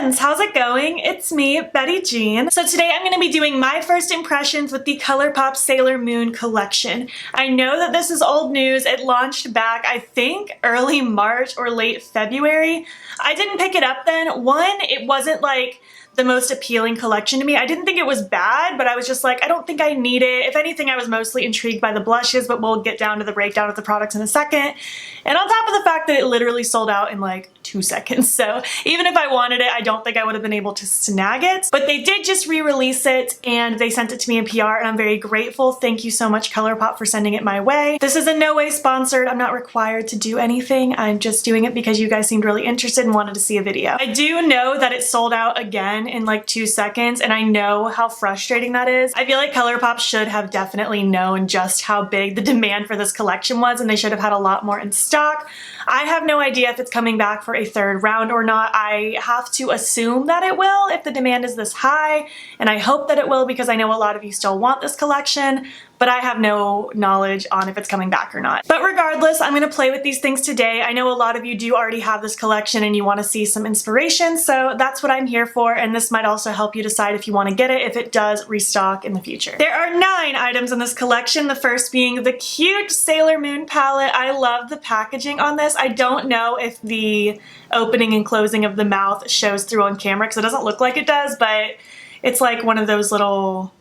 friends, how's it going? It's me, Betty Jean. So today I'm going to be doing my first impressions with the ColourPop Sailor Moon collection. I know that this is old news. It launched back, I think, early March or late February. I didn't pick it up then. One, it wasn't like the most appealing collection to me. I didn't think it was bad, but I was just like, I don't think I need it. If anything, I was mostly intrigued by the blushes, but we'll get down to the breakdown of the products in a second. And on top of the fact that it literally sold out in like 2 seconds. So even if I wanted it, I don't think I would have been able to snag it. But they did just re-release it and they sent it to me in PR and I'm very grateful. Thank you so much, ColourPop, for sending it my way. This is in no way sponsored. I'm not required to do anything. I'm just doing it because you guys seemed really interested and wanted to see a video. I do know that it sold out again in like 2 seconds and I know how frustrating that is. I feel like ColourPop should have definitely known just how big the demand for this collection was and they should have had a lot more in stock. I have no idea if it's coming back for a third round or not. I have to assume that it will if the demand is this high, and I hope that it will because I know a lot of you still want this collection, but I have no knowledge on if it's coming back or not. But regardless, I'm gonna play with these things today. I know a lot of you do already have this collection and you wanna see some inspiration, so that's what I'm here for, and this might also help you decide if you wanna get it if it does restock in the future. There are 9 items in this collection, the first being the cute Sailor Moon palette. I love the packaging on this. I don't know if the opening and closing of the mouth shows through on camera because it doesn't look like it does, but it's like one of those little,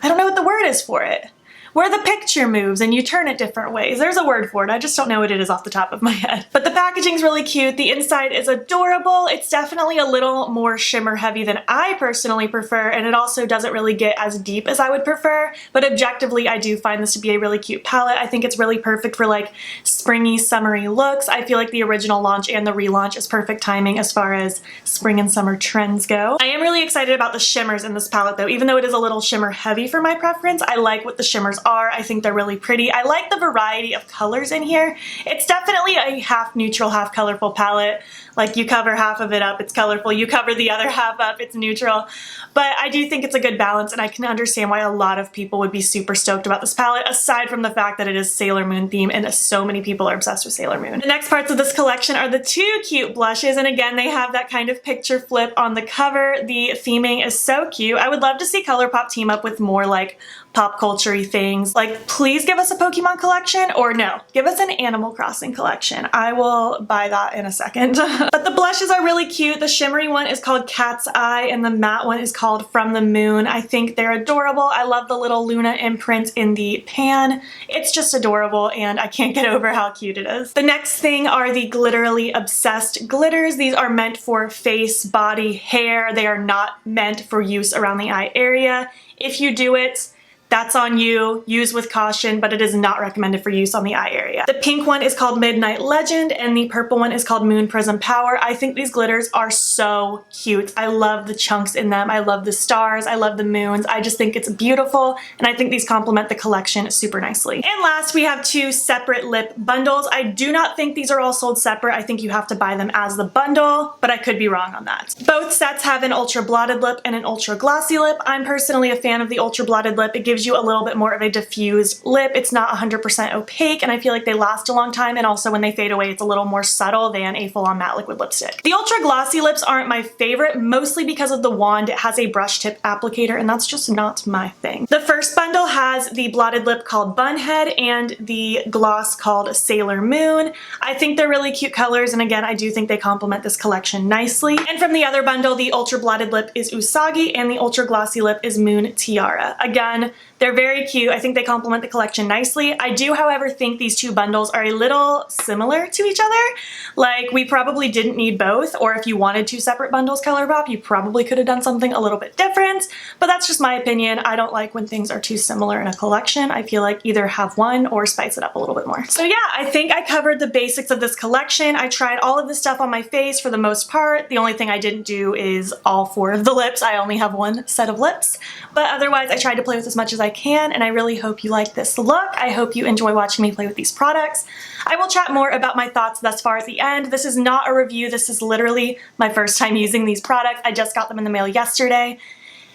I don't know what the word is for it, where the picture moves and you turn it different ways. There's a word for it, I just don't know what it is off the top of my head. But the packaging's really cute, the inside is adorable, it's definitely a little more shimmer heavy than I personally prefer, and it also doesn't really get as deep as I would prefer, but objectively I do find this to be a really cute palette. I think it's really perfect for like springy, summery looks. I feel like the original launch and the relaunch is perfect timing as far as spring and summer trends go. I am really excited about the shimmers in this palette though, even though it is a little shimmer heavy for my preference. I like what the shimmers are. I think they're really pretty. I like the variety of colors in here. It's definitely a half neutral, half colorful palette. Like you cover half of it up, it's colorful. You cover the other half up, it's neutral. But I do think it's a good balance and I can understand why a lot of people would be super stoked about this palette, aside from the fact that it is Sailor Moon themed and so many people are obsessed with Sailor Moon. The next parts of this collection are the 2 cute blushes, and again they have that kind of picture flip on the cover. The theming is so cute. I would love to see ColourPop team up with more like pop culture-y things. Like, please give us a Pokemon collection, or no, give us an Animal Crossing collection. I will buy that in a second. But the blushes are really cute. The shimmery one is called Cat's Eye and the matte one is called From the Moon. I think they're adorable. I love the little Luna imprint in the pan. It's just adorable and I can't get over how cute it is. The next thing are the Glitterly Obsessed glitters. These are meant for face, body, hair. They are not meant for use around the eye area. If you do it, that's on you, use with caution, but it is not recommended for use on the eye area. The pink one is called Midnight Legend and the purple one is called Moon Prism Power. I think these glitters are so cute. I love the chunks in them. I love the stars. I love the moons. I just think it's beautiful and I think these complement the collection super nicely. And last, we have 2 separate lip bundles. I do not think these are all sold separate. I think you have to buy them as the bundle, but I could be wrong on that. Both sets have an ultra blotted lip and an ultra glossy lip. I'm personally a fan of the ultra blotted lip. It gives you a little bit more of a diffused lip. It's not 100% opaque and I feel like they last a long time, and also when they fade away it's a little more subtle than a full-on matte liquid lipstick. The ultra glossy lips aren't my favorite, mostly because of the wand. It has a brush tip applicator and that's just not my thing. The first bundle has the blotted lip called Bunhead and the gloss called Sailor Moon. I think they're really cute colors and again I do think they complement this collection nicely. And from the other bundle, the ultra blotted lip is Usagi and the ultra glossy lip is Moon Tiara. Again, they're very cute. I think they complement the collection nicely. I do, however, think these 2 bundles are a little similar to each other. Like, we probably didn't need both, or if you wanted 2 separate bundles, ColourPop, you probably could have done something a little bit different, but that's just my opinion. I don't like when things are too similar in a collection. I feel like either have one or spice it up a little bit more. So yeah, I think I covered the basics of this collection. I tried all of this stuff on my face for the most part. The only thing I didn't do is all 4 of the lips. I only have 1 set of lips, but otherwise I tried to play with as much as I can, and I really hope you like this look. I hope you enjoy watching me play with these products. I will chat more about my thoughts thus far at the end. This is not a review. This is literally my first time using these products. I just got them in the mail yesterday.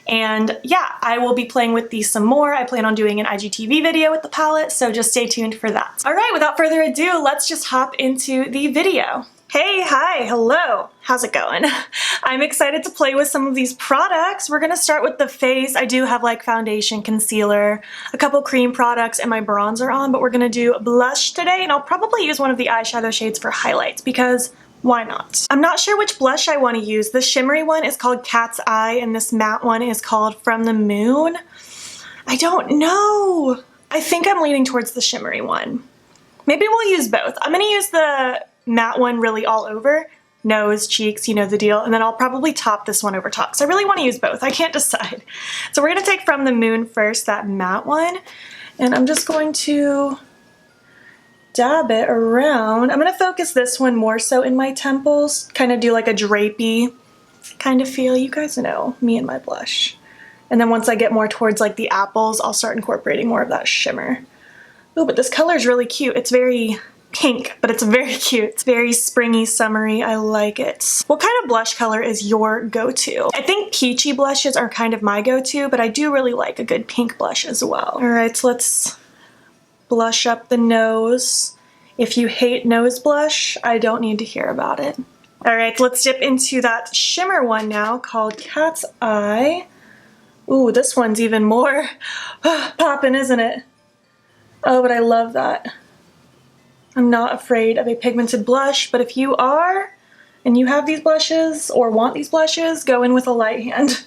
And yeah, I will be playing with these some more. I plan on doing an IGTV video with the palette, so just stay tuned for that. All right, without further ado, let's just hop into the video. Hey, hi, hello. How's it going? I'm excited to play with some of these products. We're gonna start with the face. I do have like foundation, concealer, a couple cream products, and my bronzer on, but we're gonna do blush today, and I'll probably use one of the eyeshadow shades for highlights because why not? I'm not sure which blush I want to use. The shimmery one is called Cat's Eye, and this matte one is called From the Moon. I don't know. I think I'm leaning towards the shimmery one. Maybe we'll use both. I'm gonna use the matte one really all over, nose, cheeks, you know the deal, and then I'll probably top this one over top because I really want to use both. I can't decide. So we're going to take From the Moon first, that matte one, and I'm just going to dab it around. I'm going to focus this one more so in my temples, kind of do like a drapey kind of feel. You guys know me and my blush. And then once I get more towards like the apples, I'll start incorporating more of that shimmer. Oh, but this color is really cute. It's very pink, but it's very cute. It's very springy, summery. I like it. What kind of blush color is your go-to? I think peachy blushes are kind of my go-to, but I do really like a good pink blush as well. All right, so let's blush up the nose. If you hate nose blush, I don't need to hear about it. All right, let's dip into that shimmer one now called Cat's Eye. Ooh, this one's even more poppin', isn't it? Oh, but I love that. I'm not afraid of a pigmented blush, but if you are, and you have these blushes, or want these blushes, go in with a light hand,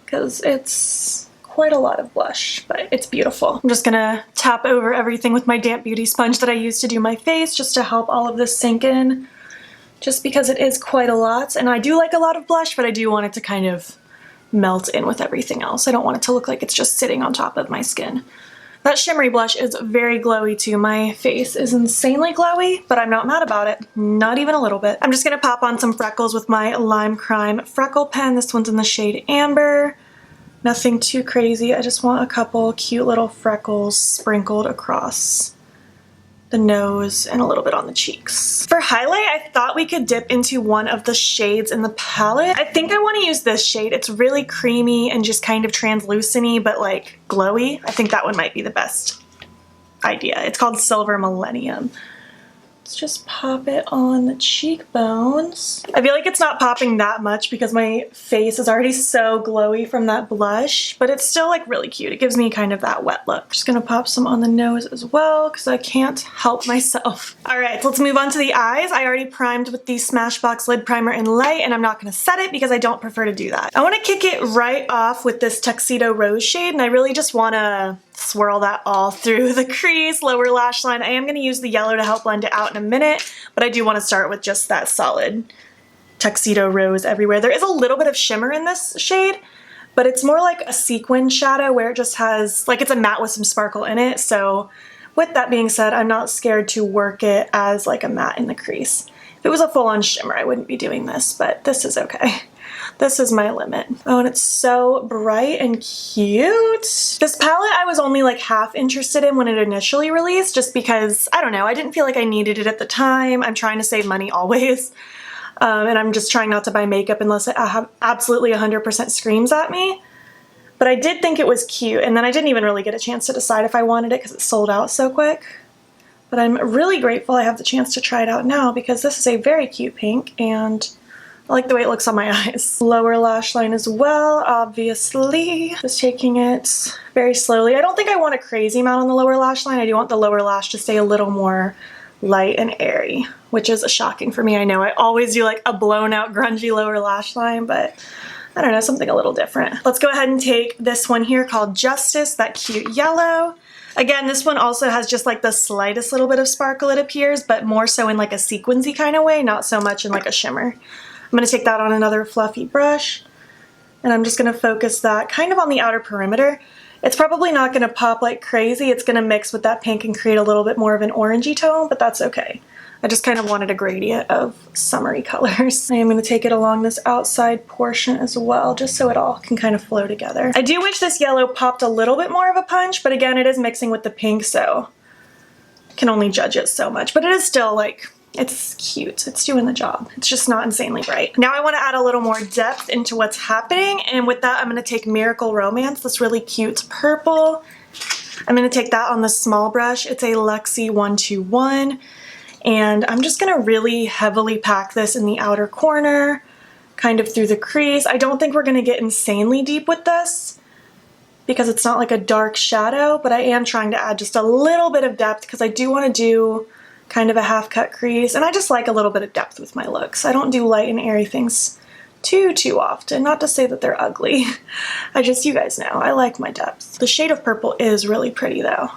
because it's quite a lot of blush, but it's beautiful. I'm just gonna tap over everything with my damp beauty sponge that I use to do my face, just to help all of this sink in, just because it is quite a lot, and I do like a lot of blush, but I do want it to kind of melt in with everything else. I don't want it to look like it's just sitting on top of my skin. That shimmery blush is very glowy too. My face is insanely glowy, but I'm not mad about it. Not even a little bit. I'm just gonna pop on some freckles with my Lime Crime freckle pen. This one's in the shade Amber. Nothing too crazy. I just want a couple cute little freckles sprinkled across the nose and a little bit on the cheeks. For highlight, I thought we could dip into one of the shades in the palette. I think I want to use this shade. It's really creamy and just kind of translucent-y, but like glowy. I think that one might be the best idea. It's called Silver Millennium. Let's just pop it on the cheekbones. I feel like it's not popping that much because my face is already so glowy from that blush, but it's still like really cute. It gives me kind of that wet look. Just gonna pop some on the nose as well because I can't help myself. All right, so let's move on to the eyes. I already primed with the Smashbox Lid Primer in Light, and I'm not gonna set it because I don't prefer to do that. I wanna kick it right off with this Tuxedo Rose shade, and I really just wanna swirl that all through the crease, lower lash line. I am going to use the yellow to help blend it out in a minute, but I do want to start with just that solid Tuxedo Rose everywhere. There is a little bit of shimmer in this shade, but it's more like a sequin shadow where it just has, like it's a matte with some sparkle in it. So with that being said, I'm not scared to work it as like a matte in the crease. If it was a full-on shimmer, I wouldn't be doing this, but this is okay. This is my limit. Oh, and it's so bright and cute. This palette I was only like half interested in when it initially released, just because, I don't know, I didn't feel like I needed it at the time. I'm trying to save money always. And I'm just trying not to buy makeup unless it absolutely 100% screams at me. But I did think it was cute, and then I didn't even really get a chance to decide if I wanted it because it sold out so quick. But I'm really grateful I have the chance to try it out now because this is a very cute pink, and I like the way it looks on my eyes. Lower lash line as well, obviously. Just taking it very slowly. I don't think I want a crazy amount on the lower lash line. I do want the lower lash to stay a little more light and airy, which is shocking for me. I know I always do like a blown out grungy lower lash line, but I don't know, something a little different. Let's go ahead and take this one here called Justice, that cute yellow. Again, this one also has just like the slightest little bit of sparkle, it appears, but more so in like a sequency kind of way, not so much in like a shimmer. I'm going to take that on another fluffy brush, and I'm just going to focus that kind of on the outer perimeter. It's probably not going to pop like crazy. It's going to mix with that pink and create a little bit more of an orangey tone, but that's okay. I just kind of wanted a gradient of summery colors. I am going to take it along this outside portion as well, just so it all can kind of flow together. I do wish this yellow popped a little bit more of a punch, but again, it is mixing with the pink, so I can only judge it so much. But it is still like, it's cute. It's doing the job. It's just not insanely bright. Now I want to add a little more depth into what's happening, and with that I'm going to take Miracle Romance, this really cute purple. I'm going to take that on the small brush. It's a Luxie 121. And I'm just gonna really heavily pack this in the outer corner, kind of through the crease. I don't think we're gonna get insanely deep with this because it's not like a dark shadow, but I am trying to add just a little bit of depth because I do want to do kind of a half cut crease, and I just like a little bit of depth with my looks. I don't do light and airy things too often. Not to say that they're ugly. You guys know, I like my depth. The shade of purple is really pretty though.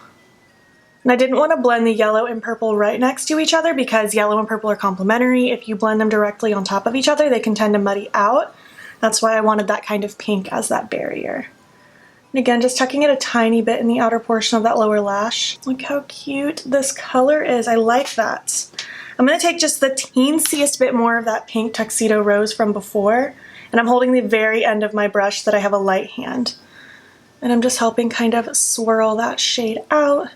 And I didn't want to blend the yellow and purple right next to each other because yellow and purple are complementary. If you blend them directly on top of each other, they can tend to muddy out. That's why I wanted that kind of pink as that barrier. And again, just tucking it a tiny bit in the outer portion of that lower lash. Look how cute this color is. I like that. I'm going to take just the teensiest bit more of that pink Tuxedo Rose from before, and I'm holding the very end of my brush that I have a light hand. And I'm just helping kind of swirl that shade out.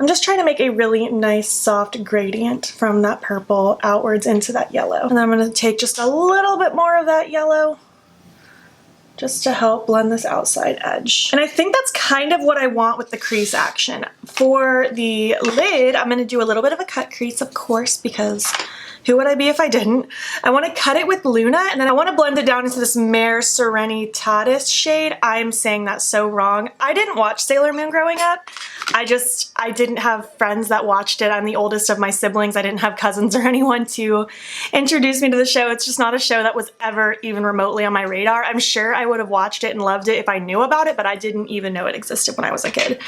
I'm just trying to make a really nice soft gradient from that purple outwards into that yellow. And then I'm going to take just a little bit more of that yellow just to help blend this outside edge. And I think that's kind of what I want with the crease action. For the lid, I'm going to do a little bit of a cut crease, of course, because who would I be if I didn't? I want to cut it with Luna, and then I want to blend it down into this Mare Serenitatis shade. I'm saying that so wrong. I didn't watch Sailor Moon growing up. I didn't have friends that watched it. I'm the oldest of my siblings. I didn't have cousins or anyone to introduce me to the show. It's just not a show that was ever even remotely on my radar. I'm sure I would have watched it and loved it if I knew about it, but I didn't even know it existed when I was a kid.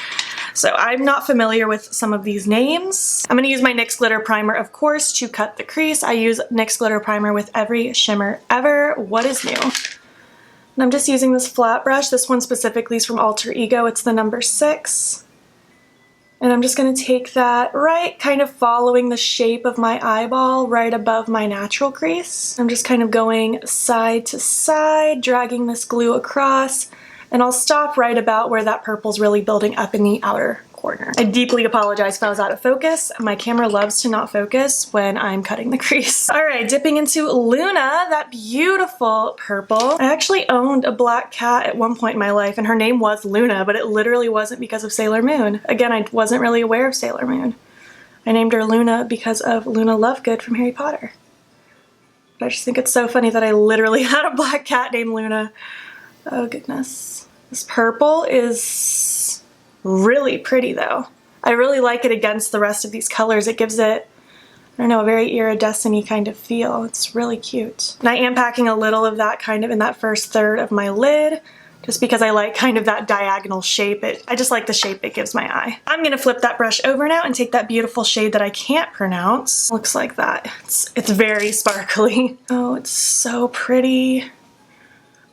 So I'm not familiar with some of these names. I'm going to use my NYX Glitter Primer, of course, to cut the crease. I use NYX Glitter Primer with every shimmer ever. What is new? And I'm just using this flat brush. This one specifically is from Alter Ego. It's the number 6. And I'm just going to take that right, kind of following the shape of my eyeball right above my natural crease. I'm just kind of going side to side, dragging this glue across, and I'll stop right about where that purple's really building up in the outer corner. I deeply apologize if I was out of focus. My camera loves to not focus when I'm cutting the crease. All right, dipping into Luna, that beautiful purple. I actually owned a black cat at one point in my life, and her name was Luna, but it literally wasn't because of Sailor Moon. Again, I wasn't really aware of Sailor Moon. I named her Luna because of Luna Lovegood from Harry Potter. But I just think it's so funny that I literally had a black cat named Luna. Oh goodness. This purple is really pretty though. I really like it against the rest of these colors. It gives it, I don't know, a very iridescent-y kind of feel. It's really cute. And I am packing a little of that kind of in that first third of my lid, just because I like kind of that diagonal shape. I just like the shape it gives my eye. I'm gonna flip that brush over now and take that beautiful shade that I can't pronounce. Looks like that. It's very sparkly. Oh, it's so pretty.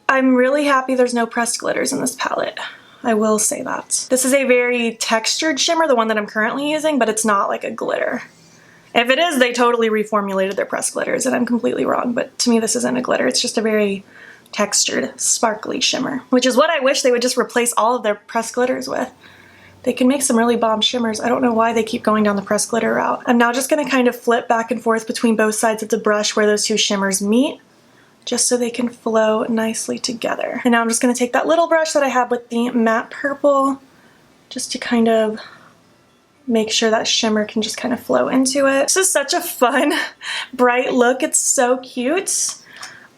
I'm really happy there's no pressed glitters in this palette. I will say that. This is a very textured shimmer, the one that I'm currently using, but it's not like a glitter. If it is, they totally reformulated their pressed glitters, and I'm completely wrong, but to me this isn't a glitter. It's just a very textured, sparkly shimmer, which is what I wish they would just replace all of their pressed glitters with. They can make some really bomb shimmers. I don't know why they keep going down the pressed glitter route. I'm now just gonna kind of flip back and forth between both sides of the brush where those two shimmers meet, just so they can flow nicely together. And now I'm just gonna take that little brush that I have with the matte purple, just to kind of make sure that shimmer can just kind of flow into it. This is such a fun, bright look. It's so cute.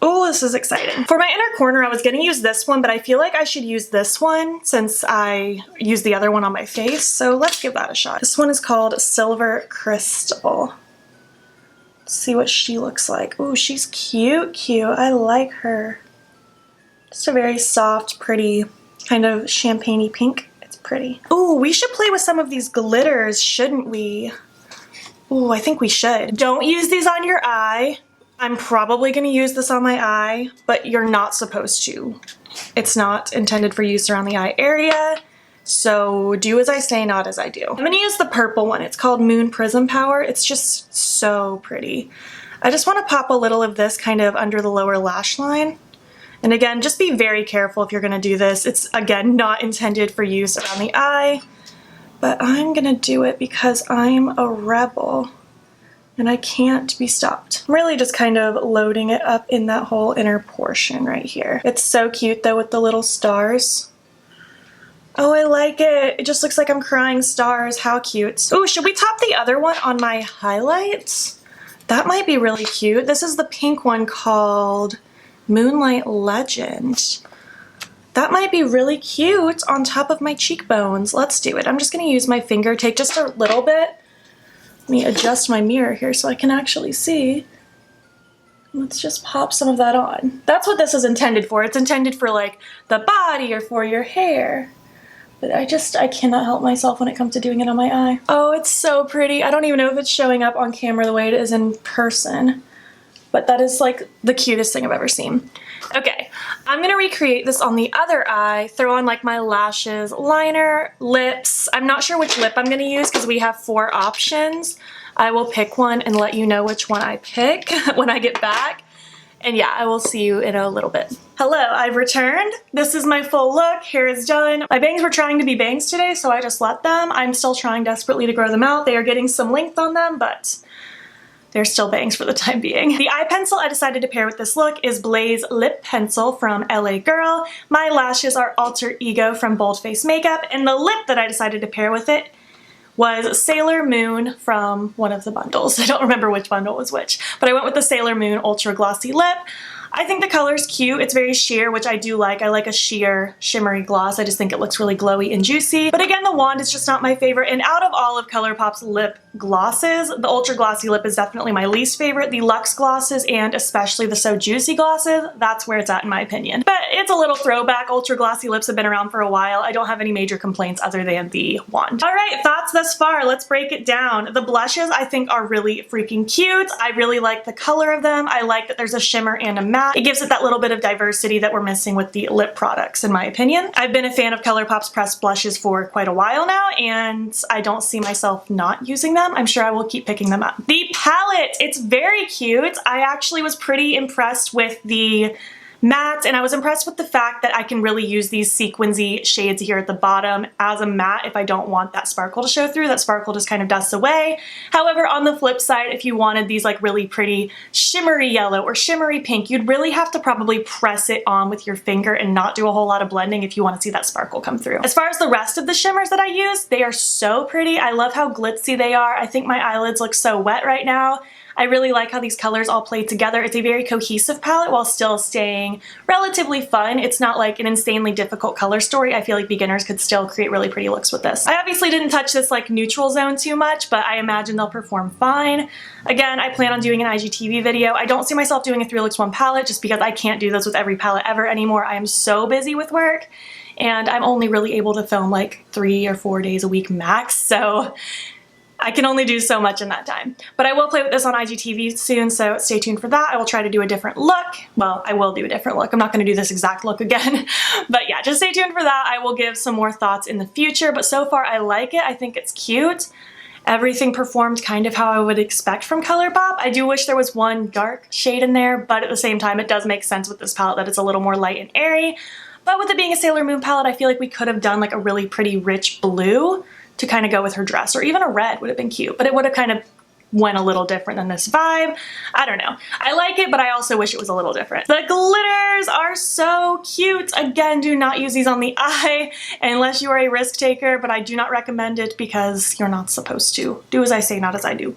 Oh, this is exciting. For my inner corner, I was gonna use this one, but I feel like I should use this one since I used the other one on my face, so let's give that a shot. This one is called Silver Crystal. Let's see what she looks like. Ooh, she's cute. I like her. Just a very soft, pretty, kind of champagne-y pink. It's pretty. Ooh, we should play with some of these glitters, shouldn't we? Ooh, I think we should. Don't use these on your eye. I'm probably gonna use this on my eye, but you're not supposed to. It's not intended for use around the eye area, so do as I say, not as I do. I'm gonna use the purple one. It's called Moon Prism Power. It's just so pretty. I just wanna pop a little of this kind of under the lower lash line. And again, just be very careful if you're gonna do this. It's, again, not intended for use around the eye, but I'm gonna do it because I'm a rebel and I can't be stopped. I'm really just kind of loading it up in that whole inner portion right here. It's so cute though with the little stars. Oh, I like it. It just looks like I'm crying stars. How cute. Oh, should we top the other one on my highlights? That might be really cute. This is the pink one called Moonlight Legend. That might be really cute on top of my cheekbones. Let's do it. I'm just gonna use my finger, take just a little bit. Let me adjust my mirror here so I can actually see. Let's just pop some of that on. That's what this is intended for. It's intended for like the body or for your hair. But I cannot help myself when it comes to doing it on my eye. Oh, it's so pretty. I don't even know if it's showing up on camera the way it is in person. But that is like the cutest thing I've ever seen. Okay, I'm gonna recreate this on the other eye, throw on like my lashes, liner, lips. I'm not sure which lip I'm gonna use because we have 4 options. I will pick one and let you know which one I pick when I get back. And yeah, I will see you in a little bit. Hello, I've returned. This is my full look. Hair is done. My bangs were trying to be bangs today, so I just let them. I'm still trying desperately to grow them out. They are getting some length on them, but they're still bangs for the time being. The eye pencil I decided to pair with this look is Blaze Lip Pencil from LA Girl. My lashes are Alter Ego from Bold Face Makeup, and the lip that I decided to pair with it was Sailor Moon from one of the bundles. I don't remember which bundle was which, but I went with the Sailor Moon Ultra Glossy Lip. I think the color's cute. It's very sheer, which I do like. I like a sheer, shimmery gloss. I just think it looks really glowy and juicy. But again, the wand is just not my favorite. And out of all of ColourPop's lip glosses, the Ultra Glossy Lip is definitely my least favorite. The Luxe glosses and especially the So Juicy glosses, that's where it's at in my opinion. But it's a little throwback. Ultra Glossy lips have been around for a while. I don't have any major complaints other than the wand. All right, thoughts thus far. Let's break it down. The blushes I think are really freaking cute. I really like the color of them. I like that there's a shimmer and a matte. It gives it that little bit of diversity that we're missing with the lip products, in my opinion. I've been a fan of ColourPop's pressed blushes for quite a while now, and I don't see myself not using them. I'm sure I will keep picking them up. The palette, it's very cute. I actually was pretty impressed with the matte, and I was impressed with the fact that I can really use these sequincy shades here at the bottom as a matte if I don't want that sparkle to show through. That sparkle just kind of dusts away. However, on the flip side, if you wanted these like really pretty shimmery yellow or shimmery pink, you'd really have to probably press it on with your finger and not do a whole lot of blending if you want to see that sparkle come through. As far as the rest of the shimmers that I use, they are so pretty. I love how glitzy they are. I think my eyelids look so wet right now. I really like how these colors all play together. It's a very cohesive palette while still staying relatively fun. It's not like an insanely difficult color story. I feel like beginners could still create really pretty looks with this. I obviously didn't touch this like neutral zone too much, but I imagine they'll perform fine. Again, I plan on doing an IGTV video. I don't see myself doing a 3 looks 1 palette just because I can't do this with every palette ever anymore. I am so busy with work and I'm only really able to film like 3 or 4 days a week max, so I can only do so much in that time. But I will play with this on IGTV soon, so stay tuned for that. I will try to do a different look. Well, I will do a different look. I'm not gonna do this exact look again. But yeah, just stay tuned for that. I will give some more thoughts in the future, but so far I like it. I think it's cute. Everything performed kind of how I would expect from ColourPop. I do wish there was one dark shade in there, but at the same time, it does make sense with this palette that it's a little more light and airy. But with it being a Sailor Moon palette, I feel like we could have done like a really pretty rich blue to kind of go with her dress, or even a red would have been cute, but it would have kind of went a little different than this vibe. I don't know. I like it, but I also wish it was a little different. The glitters are so cute. Again, do not use these on the eye unless you are a risk taker, but I do not recommend it because you're not supposed to. Do as I say, not as I do.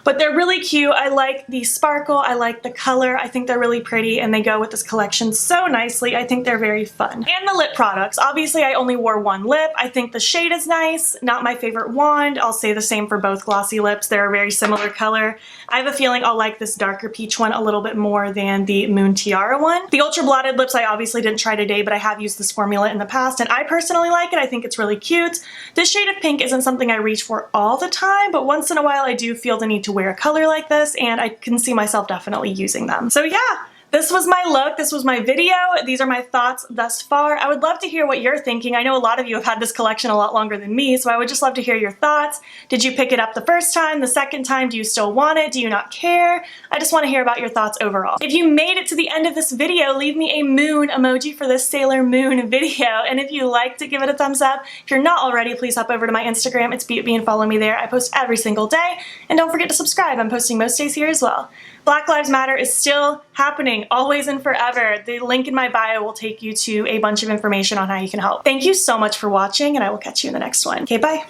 But they're really cute. I like the sparkle. I like the color. I think they're really pretty and they go with this collection so nicely. I think they're very fun. And the lip products. Obviously, I only wore one lip. I think the shade is nice. Not my favorite wand. I'll say the same for both glossy lips. They're a very similar color. I have a feeling I'll like this darker peach one a little bit more than the Moon Tiara one. The Ultra Blotted lips I obviously didn't try today, but I have used this formula in the past and I personally like it. I think it's really cute. This shade of pink isn't something I reach for all the time, but once in a while I do feel the need to wear a color like this and I can see myself definitely using them. So yeah, this was my look, this was my video, these are my thoughts thus far. I would love to hear what you're thinking. I know a lot of you have had this collection a lot longer than me, so I would just love to hear your thoughts. Did you pick it up the first time, the second time? Do you still want it? Do you not care? I just want to hear about your thoughts overall. If you made it to the end of this video, leave me a moon emoji for this Sailor Moon video, and if you liked it, give it a thumbs up. If you're not already, please hop over to my Instagram, it's BeItMe, and follow me there. I post every single day, and don't forget to subscribe. I'm posting most days here as well. Black Lives Matter is still happening, always and forever. The link in my bio will take you to a bunch of information on how you can help. Thank you so much for watching, and I will catch you in the next one. Okay, bye.